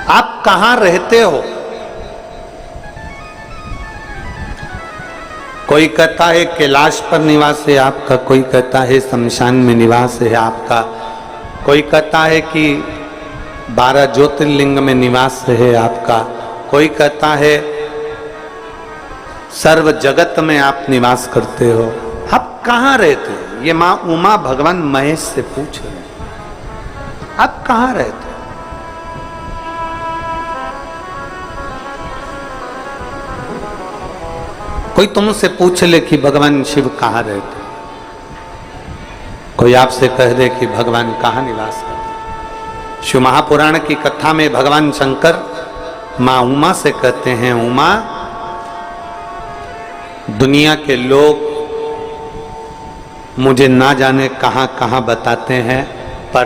आप कहां रहते हो? कोई कहता है कैलाश पर निवास है आपका, कोई कहता है शमशान में निवास है आपका, कोई कहता है कि 12 ज्योतिर्लिंग में निवास है आपका, कोई कहता है सर्व जगत में आप निवास करते हो। आप कहां रहते हो? ये मां उमा भगवान महेश से पूछ रहे हैं, आप कहां रहते हो? कोई तुमसे पूछ ले कि भगवान शिव कहां रहते, कोई आपसे कह दे कि भगवान कहां निवास करते। शिव महापुराण की कथा में भगवान शंकर मां उमा से कहते हैं, उमा दुनिया के लोग मुझे ना जाने कहां कहां बताते हैं, पर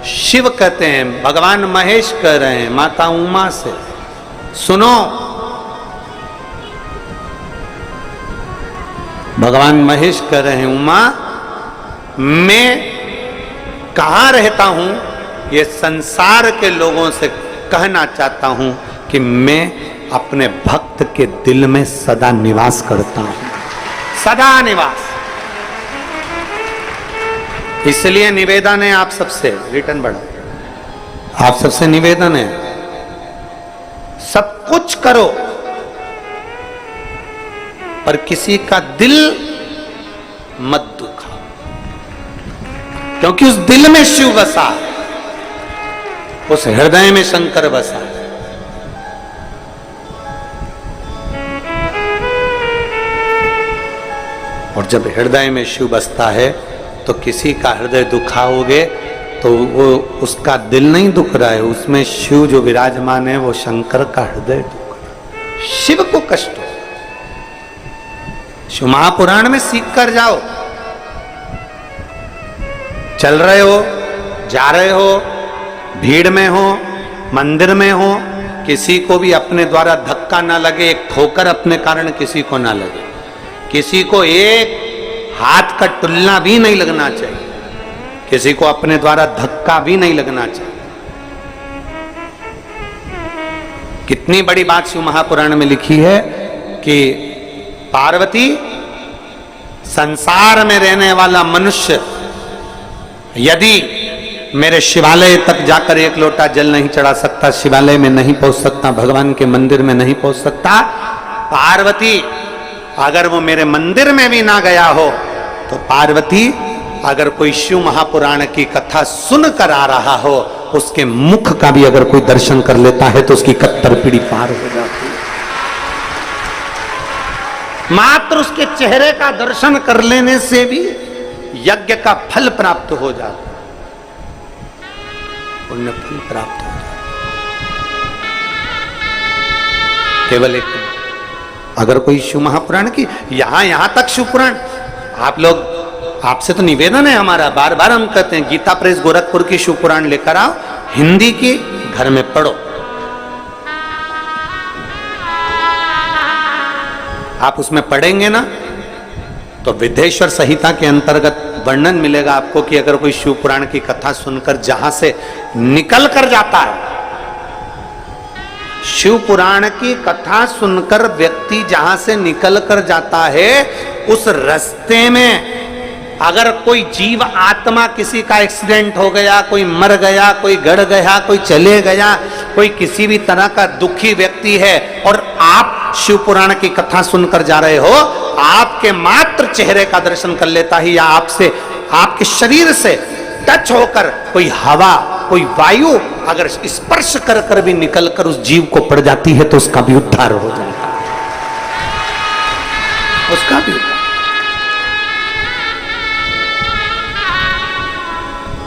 शिव कहते हैं, भगवान महेश कह रहे हैं माता उमा से, सुनो भगवान महेश कह रहे हैं, उमा मैं कहां रहता हूं ये संसार के लोगों से कहना चाहता हूं कि मैं अपने भक्त के दिल में सदा निवास करता हूं, सदा निवास। इसलिए निवेदन है आप सबसे, रिटर्न बढ़ा, आप सबसे निवेदन है, सब कुछ करो पर किसी का दिल मत दुखाओ, क्योंकि उस दिल में शिव बसा, उस हृदय में शंकर बसा। और जब हृदय में शिव बसता है तो किसी का हृदय दुखाओगे तो वो उसका दिल नहीं दुख रहा है, उसमें शिव जो विराजमान है वो शंकर का हृदय दुख रहा है, शिव को कष्ट हो। शिव महापुराण में सीख कर जाओ, चल रहे हो, जा रहे हो, भीड़ में हो, मंदिर में हो, किसी को भी अपने द्वारा धक्का ना लगे, एक ठोकर अपने कारण किसी को ना लगे, किसी को एक हाथ का टुल्ला भी नहीं लगना चाहिए, किसी को अपने द्वारा धक्का भी नहीं लगना चाहिए। कितनी बड़ी बात शिव महापुराण में लिखी है कि पार्वती संसार में रहने वाला मनुष्य यदि मेरे शिवालय तक जाकर एक लोटा जल नहीं चढ़ा सकता, शिवालय में नहीं पहुंच सकता, भगवान के मंदिर में नहीं पहुंच सकता, पार्वती अगर वो मेरे मंदिर में भी ना गया हो तो पार्वती अगर कोई शिव महापुराण की कथा सुन कर आ रहा हो, उसके मुख का भी अगर कोई दर्शन कर लेता है तो उसकी कत्तर पीढ़ी पार हो जाती है। मात्र उसके चेहरे का दर्शन कर लेने से भी यज्ञ का फल प्राप्त हो जाता, पुण्य फल प्राप्त हो जाता। केवल एक अगर कोई शिव महापुराण की यहां तक शिव पुराण, आप लोग, आपसे तो निवेदन है हमारा, बार बार हम कहते हैं गीता प्रेस गोरखपुर की शिव पुराण लेकर आओ, हिंदी की घर में पढ़ो। आप उसमें पढ़ेंगे ना तो विदेश्वर संहिता के अंतर्गत वर्णन मिलेगा आपको कि अगर कोई शिव पुराण की कथा सुनकर जहां से निकल कर जाता है, शिव पुराण की कथा सुनकर व्यक्ति जहां से निकल कर जाता है, उस रास्ते में अगर कोई जीव आत्मा, किसी का एक्सीडेंट हो गया, कोई मर गया, कोई गड़ गया, कोई चले गया, कोई किसी भी तरह का दुखी व्यक्ति है और आप शिव पुराण की कथा सुनकर जा रहे हो, आपके मात्र चेहरे का दर्शन कर लेता ही या आपसे, आपके शरीर से टच होकर कोई हवा, कोई वायु अगर स्पर्श कर कर भी निकल कर उस जीव को पड़ जाती है तो उसका भी उद्धार हो जाता है, उसका भी।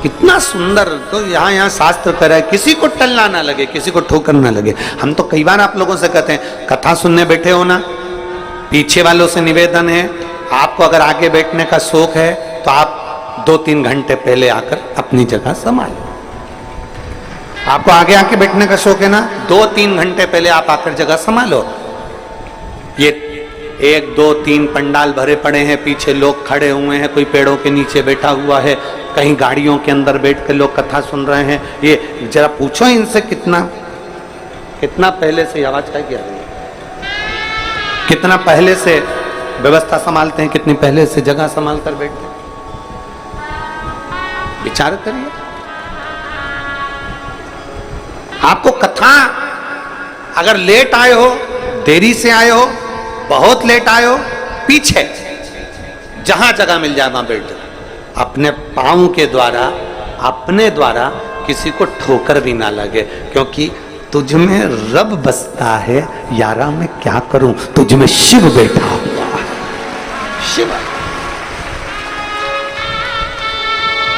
कितना सुंदर, तो यहाँ शास्त्र कह रहा है किसी को टलना ना लगे, किसी को ठोकर ना लगे। हम तो कई बार आप लोगों से कहते हैं कथा सुनने बैठे हो ना, पीछे वालों से निवेदन है, आपको अगर आगे बैठने का शौक है तो आप 2-3 घंटे पहले आकर अपनी जगह संभालो। आपको आगे आके बैठने का शौक है ना, 2-3 घंटे पहले आप आकर जगह संभालो। ये 1-2-3 पंडाल भरे पड़े हैं, पीछे लोग खड़े हुए हैं, कोई पेड़ों के नीचे बैठा हुआ है, कहीं गाड़ियों के अंदर बैठ के लोग कथा सुन रहे हैं। ये जरा पूछो इनसे कितना कितना पहले से आवाज का क्या है, कितना पहले से व्यवस्था संभालते हैं, कितनी पहले से जगह संभाल कर बैठते हैं। विचार करिए। आपको कथा अगर लेट आए हो, देरी से आए हो, बहुत लेट आए हो, पीछे जहां जगह मिल जाए वहां बैठ जाओ। अपने पांव के द्वारा, अपने द्वारा किसी को ठोकर भी ना लगे, क्योंकि तुझ में रब बसता है यारा, मैं क्या करूं, तुझ में शिव बैठा हुआ है। शिव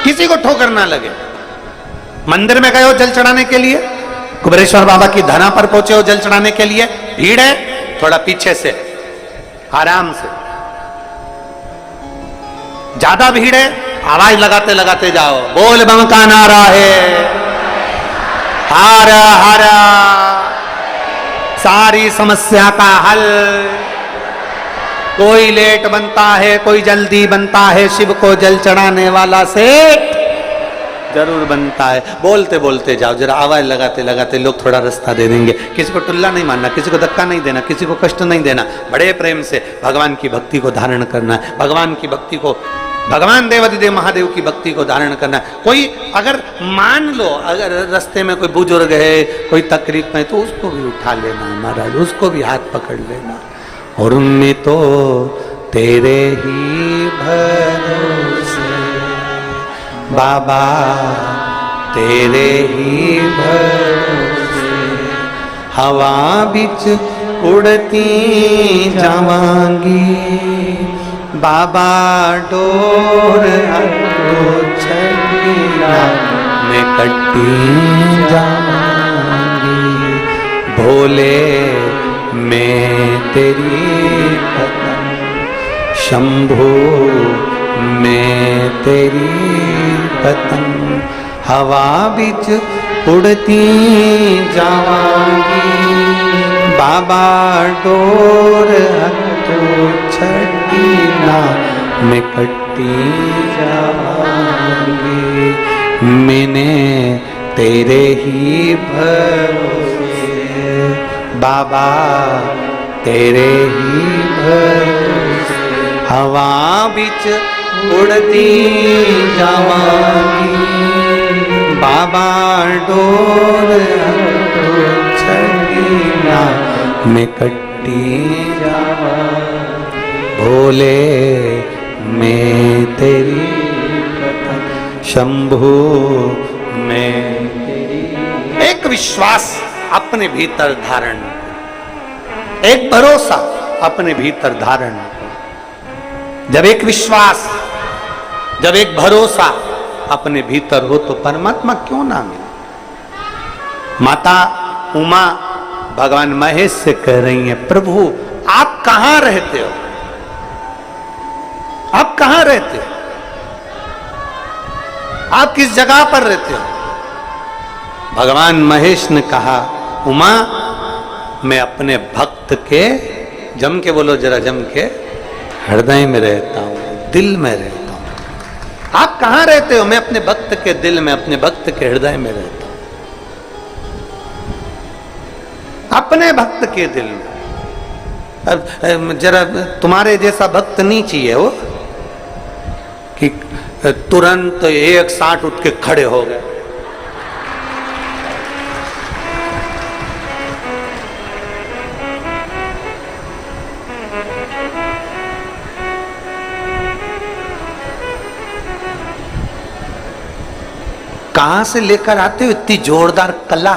किसी को ठोकर ना लगे। मंदिर में गए हो जल चढ़ाने के लिए, कुबेरेश्वर बाबा की धरा पर पहुंचे हो जल चढ़ाने के लिए, भीड़ है, थोड़ा पीछे से आराम से। ज्यादा भीड़ है, आवाज लगाते लगाते जाओ, बोल बम का नारा है, हर हर, सारी समस्या का हल। कोई लेट बनता है, कोई जल्दी बनता है, शिव को जल चढ़ाने वाला सेठ जरूर बनता है। बोलते बोलते जाओ, जरा आवाज लगाते लगाते लोग थोड़ा रास्ता दे देंगे। किसी को टुल्ला नहीं मारना, किसी को धक्का नहीं देना, किसी को कष्ट नहीं देना। बड़े प्रेम से भगवान की भक्ति को धारण करना है, भगवान की भक्ति को, भगवान देवादिदेव महादेव की भक्ति को धारण करना है। कोई अगर मान लो अगर रास्ते में कोई बुजुर्ग है, कोई तकलीफ में, तो उसको भी उठा लेना महाराज, उसको भी हाथ पकड़ लेना। और उनमें तो तेरे ही भरोसे बाबा, तेरे ही भरोसे हवा बिच उड़ती जावांगी बाबा, डोर छड़ीना मैं कट्टी जावांगी। भोले मैं तेरी पतंग, शंभो मैं तेरी पतंग, हवा बिच उड़ती जावांगी बाबा, डोर हथों छड़ीना मैं कट्टी जावांगी। मैंने तेरे ही भरोसे बाबा, तेरे ही भरोसे हवा बिच उड़ती जावांगी बाबा, डोर हथों छड़ीना मैं कट्टी जावांगी। भोले मैं तेरी पतंग, शंभु मैं तेरी। एक विश्वास अपने भीतर धारण, एक भरोसा अपने भीतर धारण। जब एक विश्वास, जब एक भरोसा अपने भीतर हो तो परमात्मा क्यों ना मिले। माता उमा भगवान महेश से कह रही हैं, प्रभु आप कहां रहते हो, आप कहां रहते हो, आप किस जगह पर रहते हो। भगवान महेश ने कहा, उमा मैं अपने भक्त के, जम के बोलो जरा, जम के, हृदय में रहता हूं, दिल में रहता हूं। आप कहां रहते हो, मैं अपने भक्त के दिल में, अपने भक्त के हृदय में रहता हूं, अपने भक्त के दिल में। अब जरा तुम्हारे जैसा भक्त नहीं चाहिए वो कि तुरंत 160 उठ के खड़े हो गए। कहां से लेकर आते हो इतनी जोरदार कला,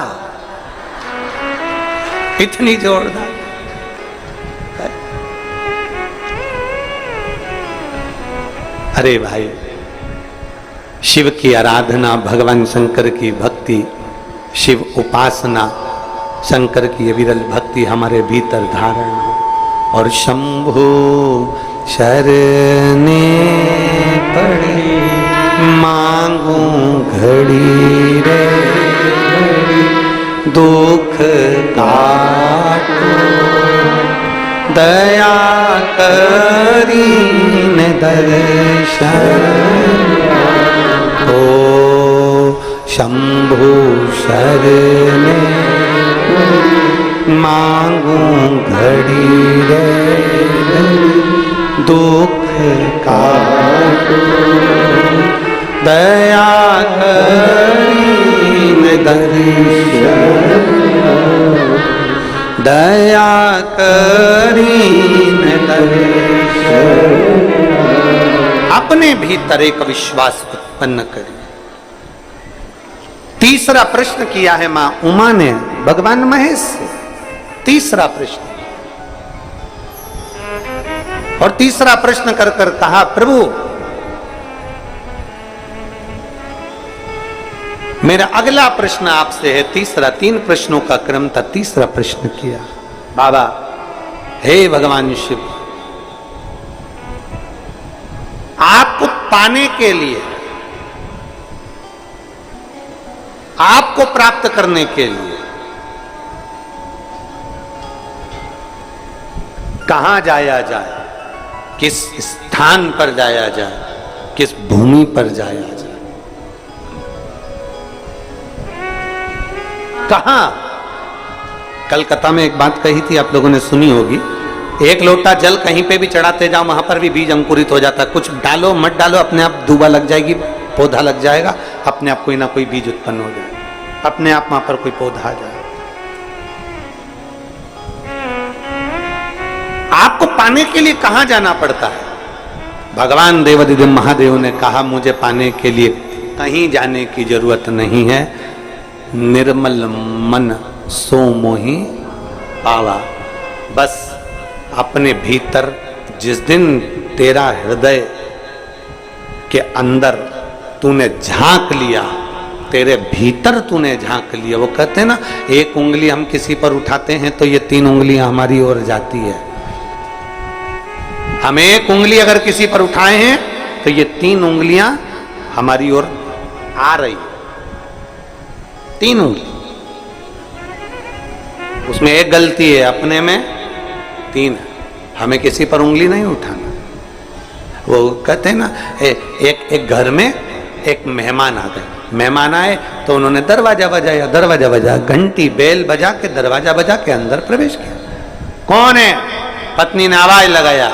इतनी जोरदार। अरे भाई, शिव की आराधना, भगवान शंकर की भक्ति, शिव उपासना, शंकर की विरल भक्ति हमारे भीतर धारण हो। और शंभु शरणे पड़े मांगू घड़ी रे, दुख काटो दया करीन दर्शन हो। शंभु शरणे मांगूं घड़ी रे दुख का, दया करीन दर्शन, दया करीन दर्शन। अपने भीतर एक विश्वास उत्पन्न करिए। तीसरा प्रश्न किया है मां उमा ने भगवान महेश से। तीसरा प्रश्न, और तीसरा प्रश्न कर कर कहा, प्रभु मेरा अगला प्रश्न आपसे है। तीसरा, 3 प्रश्नों का क्रम था, तीसरा प्रश्न किया, बाबा हे भगवान शिव, आपको पाने के लिए, आपको प्राप्त करने के लिए कहां जाया जाए, किस स्थान पर जाया जाए, किस भूमि पर जाया जाए, कहां? कलकत्ता में एक बात कही थी, आप लोगों ने सुनी होगी, एक लोटा जल कहीं पे भी चढ़ाते जाओ, वहां पर भी बीज अंकुरित हो जाता है। कुछ डालो मत डालो, अपने आप दूबा लग जाएगी, पौधा लग जाएगा, अपने आप कोई ना कोई बीज उत्पन्न हो जाएगा, अपने आप वहां पर कोई पौधा आ जाएगा। आपको पाने के लिए कहां जाना पड़ता है? भगवान देवादिदेव महादेव ने कहा, मुझे पाने के लिए कहीं जाने की जरूरत नहीं है, निर्मल मन सो मोहि पावा। बस अपने भीतर जिस दिन तेरा हृदय के अंदर तूने झांक लिया, तेरे भीतर तूने झांक लिया, वो कहते हैं ना, एक उंगली हम किसी पर उठाते हैं तो ये 3 उंगलियां हमारी ओर जाती है। हम एक उंगली अगर किसी पर उठाए हैं तो ये 3 उंगलियां हमारी ओर आ रही, 3 उंगली। उसमें एक गलती है, अपने में 3 है, हमें किसी पर उंगली नहीं उठाना। वो कहते हैं ना, एक घर में एक मेहमान आ गए, मेहमान आए तो उन्होंने दरवाजा बजाया, दरवाजा बजा, घंटी बेल बजा के दरवाजा बजा के अंदर प्रवेश किया। कौन है? पत्नी ने आवाज लगाया,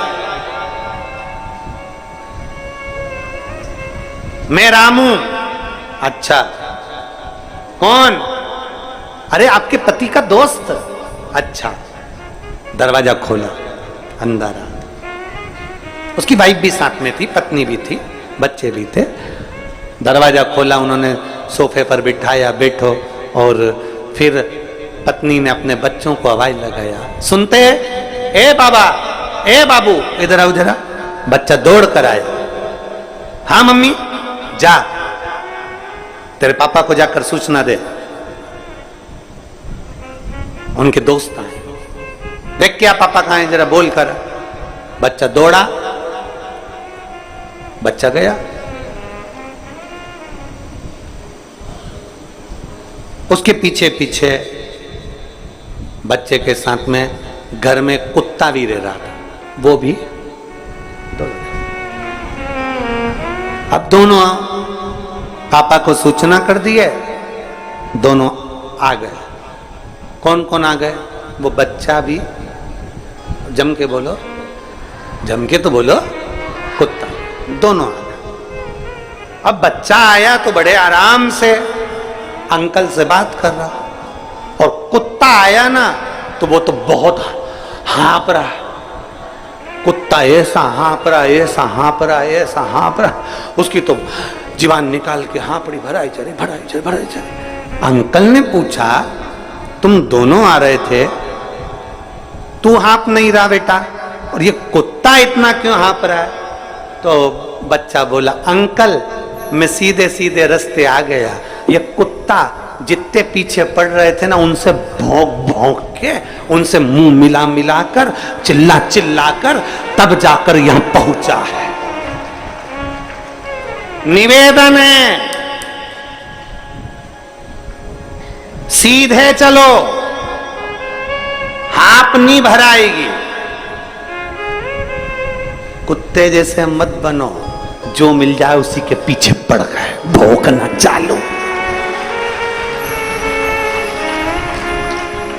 मैं रामू। अच्छा, कौन? अरे आपके पति का दोस्त। अच्छा, दरवाजा खोला, अंदर आ। उसकी वाइफ भी साथ में थी, पत्नी भी थी, बच्चे भी थे। दरवाजा खोला, उन्होंने सोफे पर बिठाया, बैठो, और फिर पत्नी ने अपने बच्चों को आवाज लगाया, सुनते हैं? ए बाबा, ए बाबू, इधर आओ जरा। बच्चा दौड़ कर आया, हाँ मम्मी, जा तेरे पापा को जाकर सूचना दे, उनके दोस्त आए। देख क्या पापा कहां हैं, जरा बोल कर। बच्चा दौड़ा, बच्चा गया। उसके पीछे पीछे बच्चे के साथ में घर में कुत्ता भी रह रहा था, वो भी दौड़ गया। अब दोनों पापा को सूचना कर दिए, दोनों आ गए। कौन कौन आ गए? वो बच्चा भी, जम के बोलो, जम के तो बोलो, कुत्ता, दोनों आ गए। अब बच्चा आया तो बड़े आराम से अंकल से बात कर रहा, और कुत्ता आया ना तो वो तो बहुत हाँप रहा। कुत्ता ऐसा हाँप रहा, ऐसा हाँप रहा, ऐसा हाँप रहा, उसकी तो जीवान निकाल के हाँपड़ी भराई चले, भराई चले, भराई चले। अंकल ने पूछा, तुम दोनों आ रहे थे, तू हाँप नहीं रहा बेटा, और ये कुत्ता इतना क्यों हाँप रहा है? तो बच्चा बोला, अंकल मैं सीधे सीधे रास्ते आ गया, ये कुत्ता जितने पीछे पड़ रहे थे ना, उनसे भौंक भौंक के, उनसे मुंह मिला मिला कर, चिल्ला चिल्ला कर, तब जाकर यहां पहुंचा है। निवेदन है, सीधे चलो, हाथ नहीं भराएगी। कुत्ते जैसे मत बनो, जो मिल जाए उसी के पीछे पड़ गए, भौंकना चालू।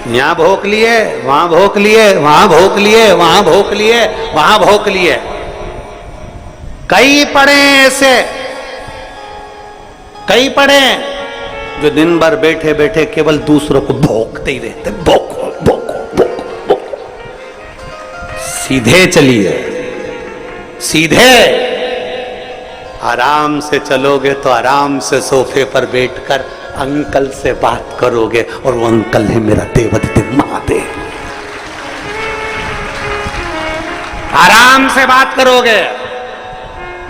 यहाँ भोंक लिए, वहां भोंक लिए, वहां भोंक लिए, वहां भोंक लिए, वहां भोंक लिए। कई पड़े ऐसे, कई पड़े जो दिन भर बैठे बैठे केवल दूसरों को भोंकते ही रहते, भोंको भोंको भोंको भोंको। सीधे चलिए, सीधे आराम से चलोगे तो आराम से सोफे पर बैठकर अंकल से बात करोगे, और वो अंकल है मेरा देवाधिदेव महादेव। आराम से बात करोगे,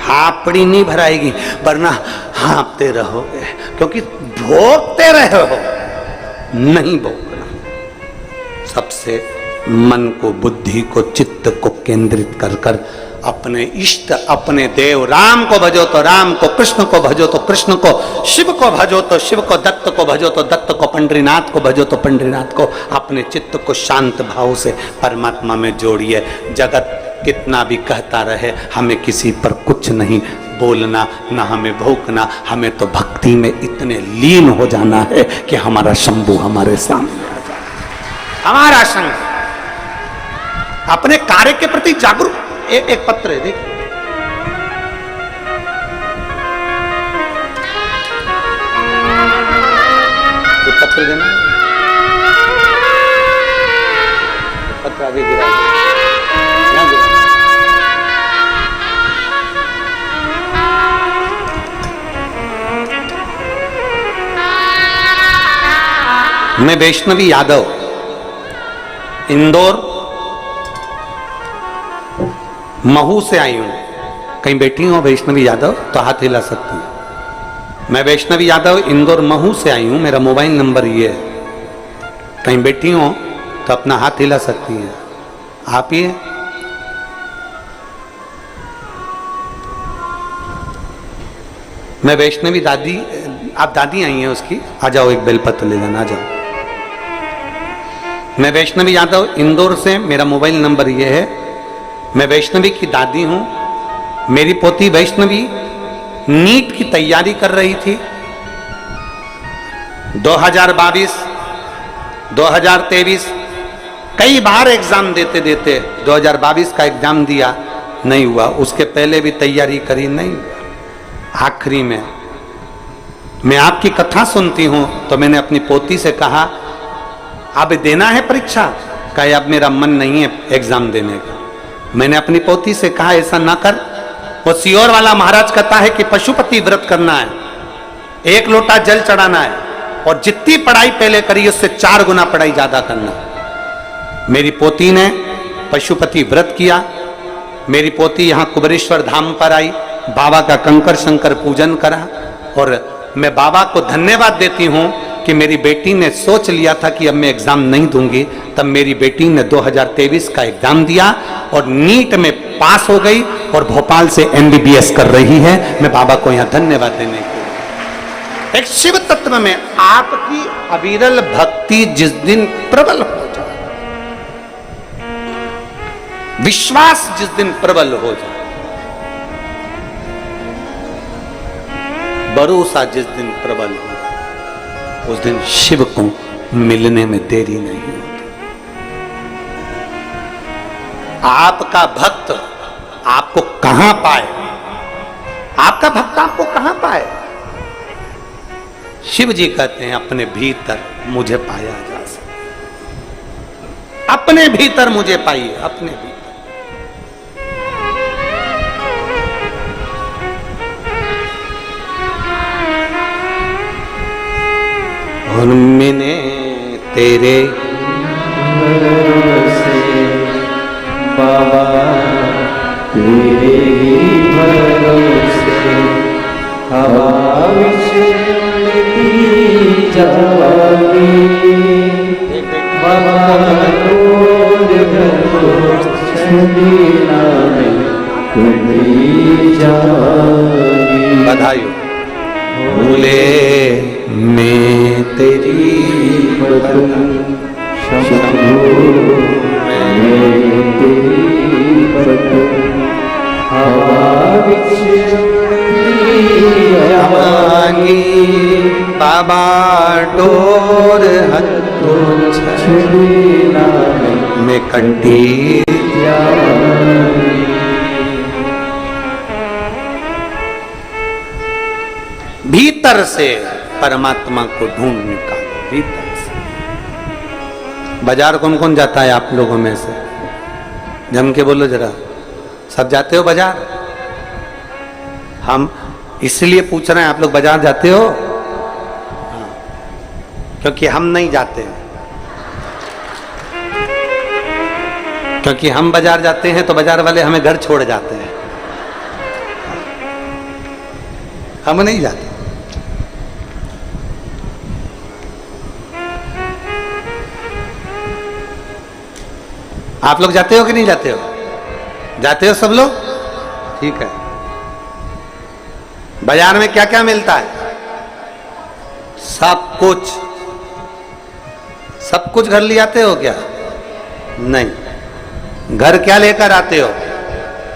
हापड़ी नहीं भराएगी, वरना हाँपते रहोगे, क्योंकि भोगते रहे हो। नहीं भोगना, सबसे मन को, बुद्धि को, चित्त को केंद्रित कर कर अपने इष्ट, अपने देव राम को भजो तो राम को, कृष्ण को भजो तो कृष्ण को, शिव को भजो तो शिव को, दत्त को भजो तो दत्त को, पंडरीनाथ को भजो तो पंडरीनाथ को। अपने चित्त को शांत भाव से परमात्मा में जोड़िए। जगत कितना भी कहता रहे, हमें किसी पर कुछ नहीं बोलना, ना हमें भोंकना, हमें तो भक्ति में इतने लीन हो जाना है कि हमारा शंभू हमारे सामने आ जाए, हमारा शंकर। अपने कार्य के प्रति जागरूक। एक पत्र है, देखिए, पत्र देना, पत्र आगे गिरा, मैं वैष्णवी यादव, इंदौर महू से आई हूं। कहीं बैठी हो वैष्णवी यादव तो हाथ हिला सकती है। मैं वैष्णवी यादव इंदौर महू से आई हूं, मेरा मोबाइल नंबर ये है। कहीं बैठी हो तो अपना हाथ हिला सकती है। आप ही है? मैं वैष्णवी दादी, आप दादी आई हैं उसकी, आ जाओ, एक बेलपत्र ले जाना, आ जाओ। मैं वैष्णवी यादव इंदौर से, मेरा मोबाइल नंबर ये है। मैं वैष्णवी की दादी हूं। मेरी पोती वैष्णवी नीट की तैयारी कर रही थी। 2022, 2023 कई बार एग्जाम देते देते 2022 का एग्जाम दिया, नहीं हुआ। उसके पहले भी तैयारी करी, नहीं हुआ। आखिरी में मैं आपकी कथा सुनती हूं तो मैंने अपनी पोती से कहा, अब देना है परीक्षा? कहे अब मेरा मन नहीं है एग्जाम देने का। मैंने अपनी पोती से कहा, ऐसा ना कर, वो सियोर वाला महाराज कहता है कि पशुपति व्रत करना है, 1 लोटा जल चढ़ाना है, और जितनी पढ़ाई पहले करी उससे 4 गुना पढ़ाई ज्यादा करना। मेरी पोती ने पशुपति व्रत किया। मेरी पोती यहां कुबेरेश्वर धाम पर आई, बाबा का कंकर शंकर पूजन करा, और मैं बाबा को धन्यवाद देती हूं कि मेरी बेटी ने सोच लिया था कि अब मैं एग्जाम नहीं दूंगी। तब मेरी बेटी ने 2023 का एग्जाम दिया और नीट में पास हो गई, और भोपाल से MBBS कर रही है। मैं बाबा को यहां धन्यवाद देने के लिए। एक शिव तत्व में आपकी अविरल भक्ति जिस दिन प्रबल हो जाए, विश्वास जिस दिन प्रबल हो जाए, भरोसा जिस दिन प्रबल हो, उस दिन शिव को मिलने में देरी नहीं होती। आपका भक्त आपको कहां पाए? आपका भक्त आपको कहां पाए? शिव जी कहते हैं, अपने भीतर मुझे पाया जा सकता। अपने भीतर मुझे पाइए, अपने भीतर। और मैंने तेरे भरोसे बाबा, तेरे ही भरोसे हवा विच उड़ती जागी। बाबा तोर भरोसे बिना में उड़ती जागी। बधाई हो। भूले मैं तेरी पतन शंभू, मैं तेरी पतन हवा विच जागी। बाबा डोर हथ छबीला में कंठी भीतर से परमात्मा को ढूंढ निकालो, भीतर से। बाजार कौन कौन जाता है आप लोगों में से? जम के बोलो जरा, सब जाते हो बाजार? हम इसलिए पूछ रहे हैं, आप लोग बाजार जाते हो? हाँ, क्योंकि हम नहीं जाते हैं। क्योंकि हम बाजार जाते हैं तो बाजार वाले हमें घर छोड़ जाते हैं, हम नहीं जाते। आप लोग जाते हो कि नहीं जाते हो? जाते हो सब लोग? ठीक है। बाजार में क्या क्या मिलता है? सब कुछ। सब कुछ घर ले आते हो क्या? नहीं। घर क्या लेकर आते हो?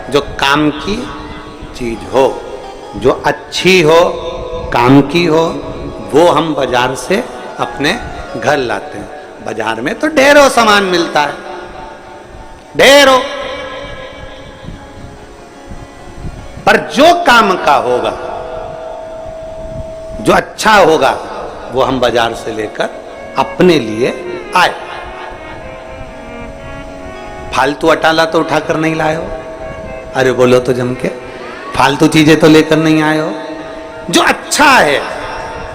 जो काम की चीज हो, जो अच्छी हो, काम की हो, वो हम बाजार से अपने घर लाते हैं। बाजार में तो ढेरों सामान मिलता है, ढेरों। पर जो काम का होगा, जो अच्छा होगा, वो हम बाजार से लेकर अपने लिए आए। फालतू अटाला तो उठाकर नहीं लाए हो? अरे बोलो तो जम के, फालतू चीजें तो लेकर नहीं आए हो। जो अच्छा है,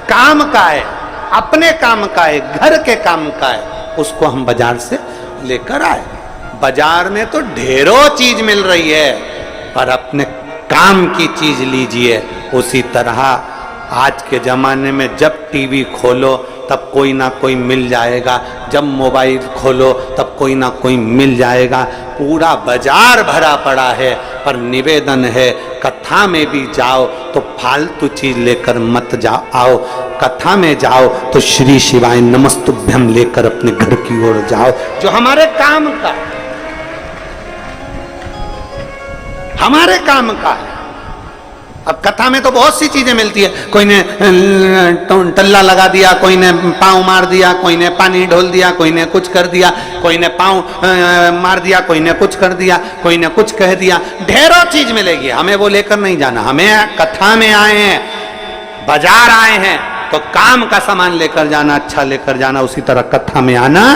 काम का है, अपने काम का है, घर के काम का है, उसको हम बाजार से लेकर आए। बाजार में तो ढेरों चीज मिल रही है, पर अपने काम की चीज लीजिए। उसी तरह आज के जमाने में जब टीवी खोलो तब कोई ना कोई मिल जाएगा, जब मोबाइल खोलो तब कोई ना कोई मिल जाएगा। पूरा बाजार भरा पड़ा है। पर निवेदन है, कथा में भी जाओ तो फालतू चीज लेकर मत जाओ। आओ कथा में जाओ तो श्री शिवाय नमस्तुभ्यम लेकर अपने घर की ओर जाओ, जो हमारे काम का, हमारे काम का है। अब कथा में तो बहुत सी चीजें मिलती है। कोई ने टल्ला लगा दिया, कोई ने पांव मार दिया, कोई ने पानी ढोल दिया, कोई ने कुछ कर दिया, कोई ने पांव मार दिया, कोई ने कुछ कर दिया, कोई ने कुछ कह दिया। ढेरों चीज मिलेगी, हमें वो लेकर नहीं जाना। हमें कथा में आए हैं, बाजार आए हैं, तो काम का सामान लेकर जाना, अच्छा लेकर जाना। उसी तरह कथा में आना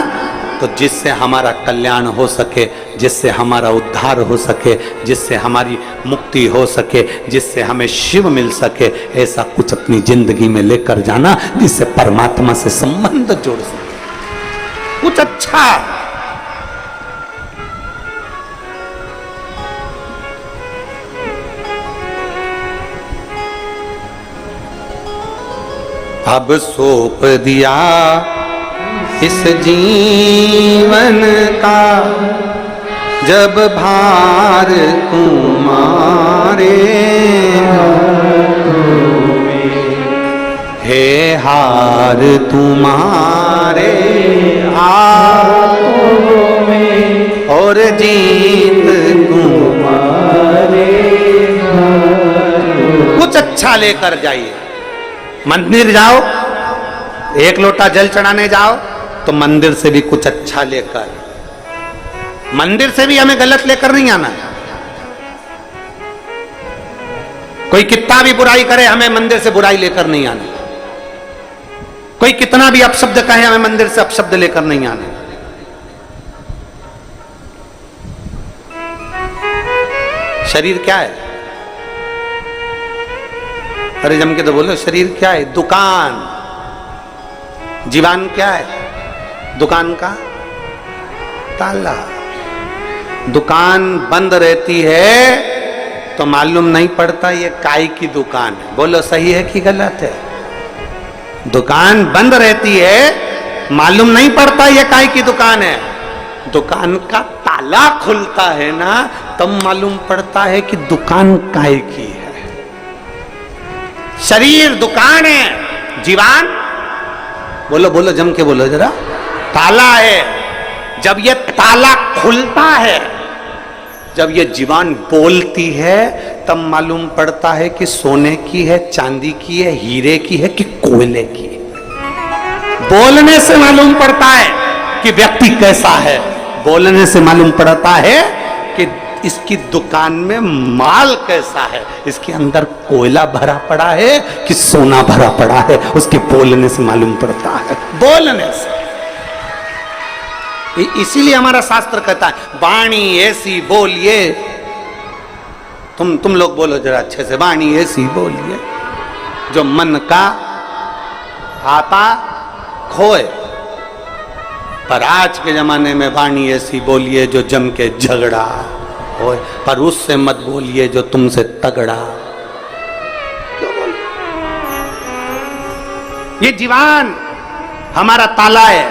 तो जिससे हमारा कल्याण हो सके, जिससे हमारा उद्धार हो सके, जिससे हमारी मुक्ति हो सके, जिससे हमें शिव मिल सके, ऐसा कुछ अपनी जिंदगी में लेकर जाना जिससे परमात्मा से संबंध जोड़ सके, कुछ अच्छा। अब सौंप दिया इस जीवन का जब भार तुम्हारे, हे हार तुम्हारे हाथों में और जीत तुम्हारे हाथों। कुछ अच्छा लेकर जाइए। मंदिर जाओ, एक लोटा जल चढ़ाने जाओ तो मंदिर से भी कुछ अच्छा लेकर, मंदिर से भी हमें गलत लेकर नहीं आना। कोई कितना भी बुराई करे, हमें मंदिर से बुराई लेकर नहीं आना। कोई कितना भी अपशब्द कहे, हमें मंदिर से अपशब्द लेकर नहीं आना। शरीर क्या है? अरे जम के तो बोलो, शरीर क्या है? दुकान। जीवन क्या है? दुकान का ताला। दुकान बंद रहती है तो मालूम नहीं पड़ता ये काय की दुकान है। बोलो सही है कि गलत है? दुकान बंद रहती है, मालूम नहीं पड़ता ये काय की दुकान है। दुकान का ताला खुलता है ना, तब मालूम पड़ता है कि दुकान काय की है। शरीर दुकान है, जीवन बोलो बोलो जम के बोलो जरा, ताला है। जब ये ताला खुलता है, जब ये जीवान बोलती है, तब मालूम पड़ता है कि सोने की है, चांदी की है, हीरे की है कि कोयले की है। बोलने से मालूम पड़ता है कि व्यक्ति कैसा है, बोलने से मालूम पड़ता है कि इसकी दुकान में माल कैसा है, इसके अंदर कोयला भरा पड़ा है कि सोना भरा पड़ा है, उसके बोलने से मालूम पड़ता है, बोलने से। इसीलिए हमारा शास्त्र कहता है वाणी ऐसी बोलिए, तुम लोग बोलो जरा अच्छे से, वाणी ऐसी बोलिए जो मन का आता खोए। पर आज के जमाने में वाणी ऐसी बोलिए जो जम के झगड़ा होए, पर उससे मत बोलिए जो तुमसे तगड़ा। क्यों बोल? ये जीवान हमारा ताला है,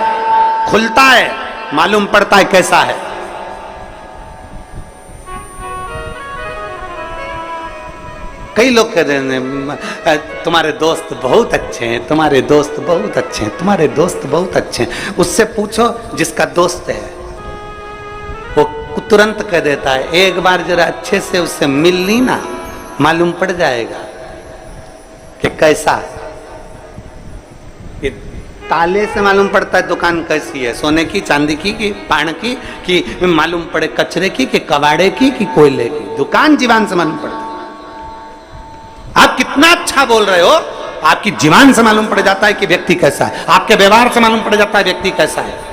खुलता है, मालूम पड़ता है कैसा है। कई लोग कह रहे हैं तुम्हारे दोस्त बहुत अच्छे हैं, तुम्हारे दोस्त बहुत अच्छे हैं, तुम्हारे दोस्त बहुत अच्छे हैं। उससे पूछो जिसका दोस्त है, वो तुरंत कह देता है एक बार जरा अच्छे से उससे मिल ली ना, मालूम पड़ जाएगा कि कैसा है। ये ताले से मालूम पड़ता है दुकान कैसी है, सोने की, चांदी की, कि पान की, कि मालूम पड़े कचरे की, कि कबाड़े की, कि कोयले की। दुकान जीवान से मालूम पड़ता है। आप कितना अच्छा बोल रहे हो, आपकी जीवान से मालूम पड़ जाता है कि व्यक्ति कैसा है, आपके व्यवहार से मालूम पड़ जाता है व्यक्ति कैसा है।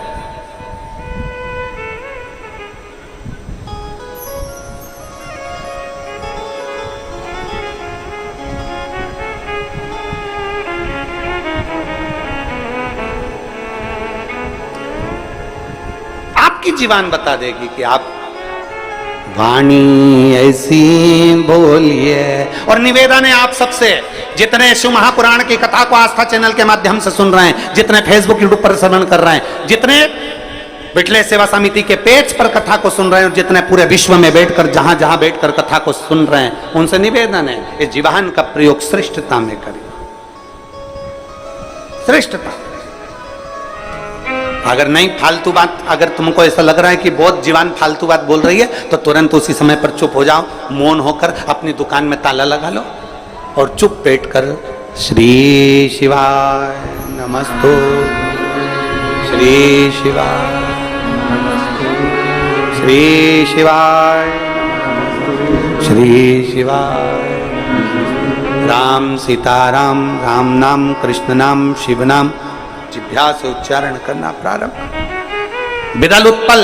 आपकी जीवान बता देगी कि आप वाणी ऐसी बोलिए। और निवेदन है आप सबसे, जितने शिव महापुराण की कथा को आस्था चैनल के माध्यम से सुन रहे हैं, जितने फेसबुक यूट्यूब पर श्रवण कर रहे हैं, जितने बिटले सेवा समिति के पेज पर कथा को सुन रहे हैं, और जितने पूरे विश्व में बैठकर जहां जहां बैठकर कथा को सुन रहे हैं, उनसे निवेदन है ये जीवान का प्रयोग श्रेष्ठता में करें। श्रेष्ठता, अगर नहीं फालतू बात, अगर तुमको ऐसा लग रहा है कि बहुत जीवान फालतू बात बोल रही है, तो तुरंत उसी समय पर चुप हो जाओ, मौन होकर अपनी दुकान में ताला लगा लो और चुप बैठकर श्री शिवाय नमस्तु, श्री शिवाय, श्री शिवाय, श्री शिवाय, राम सीताराम, राम नाम, कृष्ण नाम, शिव नाम जिभ्या से उच्चारण करना प्रारंभ। विदल उत्पल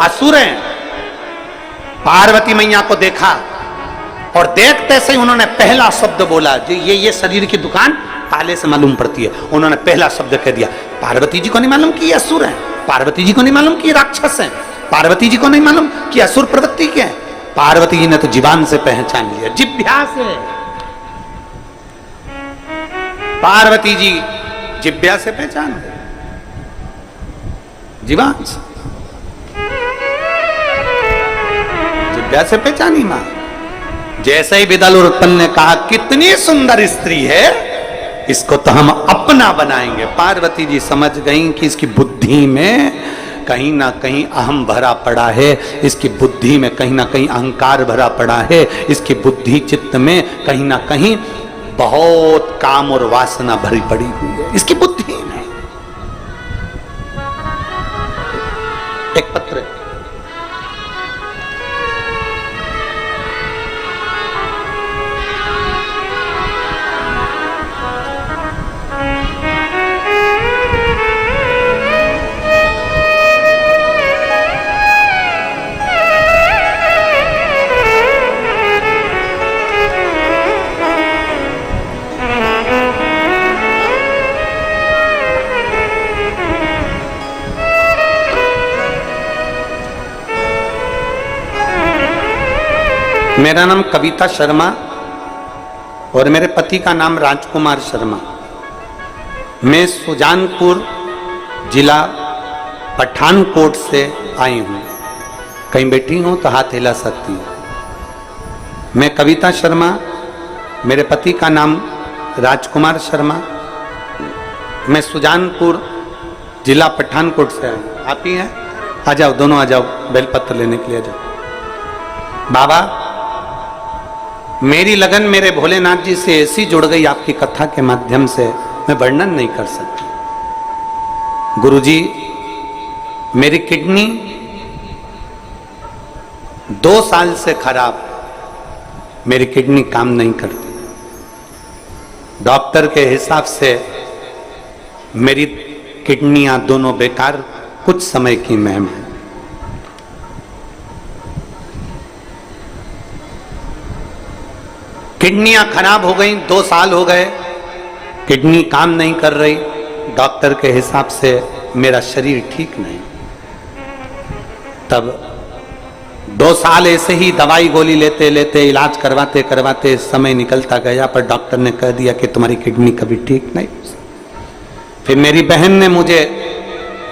असुर हैं, पार्वती मैया को देखा और देखते से उन्होंने पहला शब्द बोला, जो ये शरीर की दुकान ताले से मालूम पड़ती है, उन्होंने पहला शब्द कह दिया। पार्वती जी को नहीं मालूम कि असुर हैं, पार्वती जी को नहीं मालूम कि राक्षस हैं, पार्वती जी को नहीं मालूम कि असुर प्रवृत्ति के हैं। पार्वती जी ने तो जीवान से पहचान लिया, जिभ्या से। पार्वती जी जिभ्या से पहचान, जीवान से, जिभ्या से पहचानी मां। जैसे ही विदल उत्पन्न ने कहा कितनी सुंदर स्त्री है, इसको तो हम अपना बनाएंगे, पार्वती जी समझ गई कि इसकी बुद्धि में कहीं ना कहीं अहम भरा पड़ा है, इसकी बुद्धि में कहीं ना कहीं अहंकार भरा पड़ा है, इसकी बुद्धि चित्त में कहीं ना कहीं बहुत काम और वासना भरी पड़ी हुई है इसकी बुद्धि में। एक पत्र मेरा नाम कविता शर्मा और मेरे पति का नाम राजकुमार शर्मा। मैं सुजानपुर जिला पठानकोट से आई हूँ। कहीं बैठी हूँ तो हाथ हिला सकती हूँ। मैं कविता शर्मा, मेरे पति का नाम राजकुमार शर्मा। मैं सुजानपुर जिला पठानकोट से आई हूँ। आप ही हैं? आ जाओ, दोनों आ जाओ, बेलपत्र लेने के लिए आ जाओ। बाबा, मेरी लगन मेरे भोलेनाथ जी से ऐसी जुड़ गई आपकी कथा के माध्यम से, मैं वर्णन नहीं कर सकती। गुरुजी, मेरी किडनी 2 साल से खराब, मेरी किडनी काम नहीं करती। डॉक्टर के हिसाब से मेरी किडनियां दोनों बेकार, कुछ समय की मुहिम है। किडनियां खराब हो गई, 2 साल हो गए, किडनी काम नहीं कर रही। डॉक्टर के हिसाब से मेरा शरीर ठीक नहीं। तब 2 साल ऐसे ही दवाई गोली लेते लेते, इलाज करवाते करवाते समय निकलता गया, पर डॉक्टर ने कह दिया कि तुम्हारी किडनी कभी ठीक नहीं। फिर मेरी बहन ने मुझे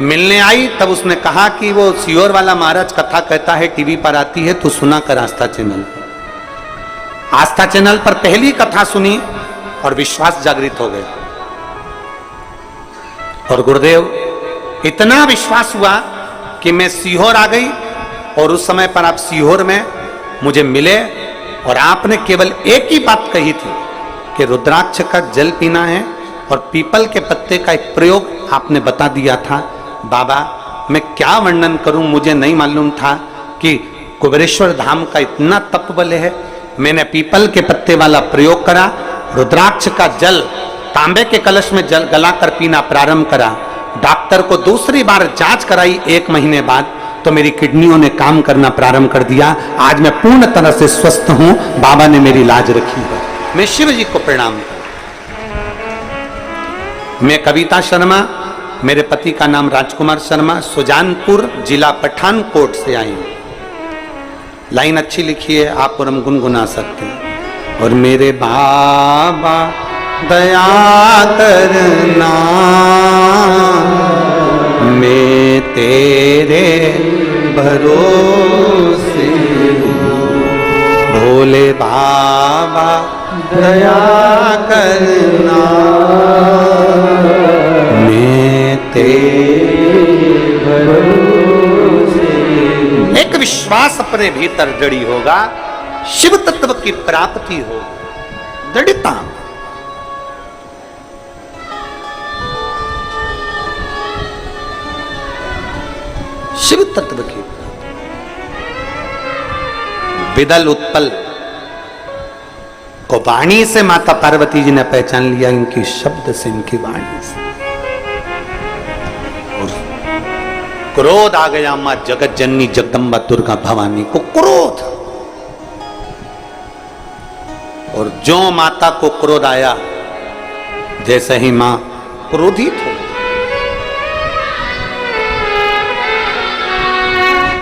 मिलने आई, तब उसने कहा कि वो सियोर वाला महाराज कथा कहता है, टीवी पर आती है, तो सुना कर आस्था चैनल पर। आस्था चैनल पर पहली कथा सुनी और विश्वास जागृत हो गया। और गुरुदेव, इतना विश्वास हुआ कि मैं सीहोर आ गई, और उस समय पर आप सीहोर में मुझे मिले, और आपने केवल एक ही बात कही थी कि रुद्राक्ष का जल पीना है, और पीपल के पत्ते का एक प्रयोग आपने बता दिया था। बाबा, मैं क्या वर्णन करूं, मुझे नहीं मालूम था कि कुबेरेश्वर धाम का इतना तपबल है। मैंने पीपल के पत्ते वाला प्रयोग करा, रुद्राक्ष का जल तांबे के कलश में जल गलाकर पीना प्रारंभ करा। डॉक्टर को दूसरी बार जांच कराई 1 महीने बाद, तो मेरी किडनियों ने काम करना प्रारंभ कर दिया। आज मैं पूर्ण तरह से स्वस्थ हूं, बाबा ने मेरी लाज रखी है। मैं शिव जी को प्रणाम करता। मैं कविता शर्मा, मेरे पति का नाम राजकुमार शर्मा, सुजानपुर जिला पठानकोट से आई हूं। लाइन अच्छी लिखी है, आप और हम गुनगुना सकते हैं। और मेरे बाबा दया करना, मैं तेरे भरोसे हूँ। भोले बाबा दया करना, मैं तेरे भरोसे। एक विश्वास अपने भीतर जड़ी होगा, शिव तत्व की प्राप्ति हो, दृढ़ता। शिव तत्व की विदल उत्पल को वाणी से माता पार्वती जी ने पहचान लिया, इनकी शब्द से, इनकी वाणी से। और क्रोध आ गया मां जगत जननी जगदम्बा दुर्गा भवानी को, क्रोध। और जो माता को क्रोध आया, जैसे ही मां क्रोधित हो,